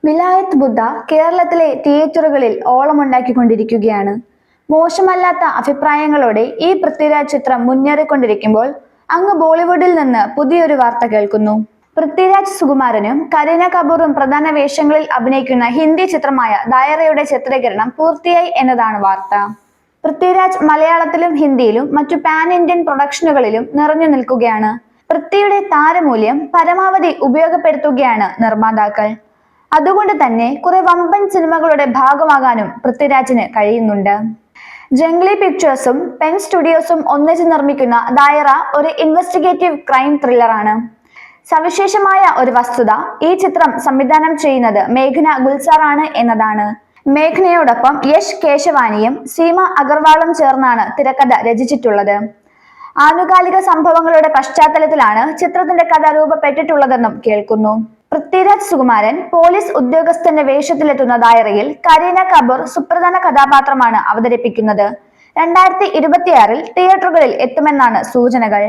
വിലായത്ത് ബുദ്ധ കേരളത്തിലെ തിയേറ്ററുകളിൽ ഓളമുണ്ടാക്കിക്കൊണ്ടിരിക്കുകയാണ്. മോശമല്ലാത്ത അഭിപ്രായങ്ങളോടെ ഈ പൃഥ്വിരാജ് ചിത്രം മുന്നേറിക്കൊണ്ടിരിക്കുമ്പോൾ അങ്ങ് ബോളിവുഡിൽ നിന്ന് പുതിയൊരു വാർത്ത കേൾക്കുന്നു. പൃഥ്വിരാജ് സുകുമാരനും കരീന കപൂറും പ്രധാന വേഷങ്ങളിൽ അഭിനയിക്കുന്ന ഹിന്ദി ചിത്രമായ ദായറയുടെ ചിത്രീകരണം പൂർത്തിയായി എന്നതാണ് വാർത്ത. പൃഥ്വിരാജ് മലയാളത്തിലും ഹിന്ദിയിലും മറ്റു പാൻ ഇന്ത്യൻ പ്രൊഡക്ഷനുകളിലും നിറഞ്ഞു നിൽക്കുകയാണ്. പൃഥ്വിയുടെ താരമൂല്യം പരമാവധി ഉപയോഗപ്പെടുത്തുകയാണ് നിർമ്മാതാക്കൾ. അതുകൊണ്ട് തന്നെ കുറെ വമ്പൻ സിനിമകളുടെ ഭാഗമാകാനും പൃഥ്വിരാജിന് കഴിയുന്നുണ്ട്. ജംഗ്ലി പിക്ചേഴ്സും പെൻ സ്റ്റുഡിയോസും ഒന്നിച്ച് നിർമ്മിക്കുന്ന ദായറ ഒരു ഇൻവെസ്റ്റിഗേറ്റീവ് ക്രൈം ത്രില്ലറാണ്. സവിശേഷമായ ഒരു വസ്തുത ഈ ചിത്രം സംവിധാനം ചെയ്യുന്നത് മേഘ്ന ഗുൽസാർ ആണ് എന്നതാണ്. മേഘ്നയോടൊപ്പം യശ് കേശവാനിയും സീമ അഗർവാളും ചേർന്നാണ് തിരക്കഥ രചിച്ചിട്ടുള്ളത്. ആനുകാലിക സംഭവങ്ങളുടെ പശ്ചാത്തലത്തിലാണ് ചിത്രത്തിന്റെ കഥ രൂപപ്പെട്ടിട്ടുള്ളതെന്നും കേൾക്കുന്നു. പൃഥ്വിരാജ് സുകുമാരൻ പോലീസ് ഉദ്യോഗസ്ഥന്റെ വേഷത്തിലെത്തുന്ന ദായറയിൽ കരീന കപൂർ സുപ്രധാന കഥാപാത്രമാണ് അവതരിപ്പിക്കുന്നത്. 2026 തിയേറ്ററുകളിൽ എത്തുമെന്നാണ് സൂചനകൾ.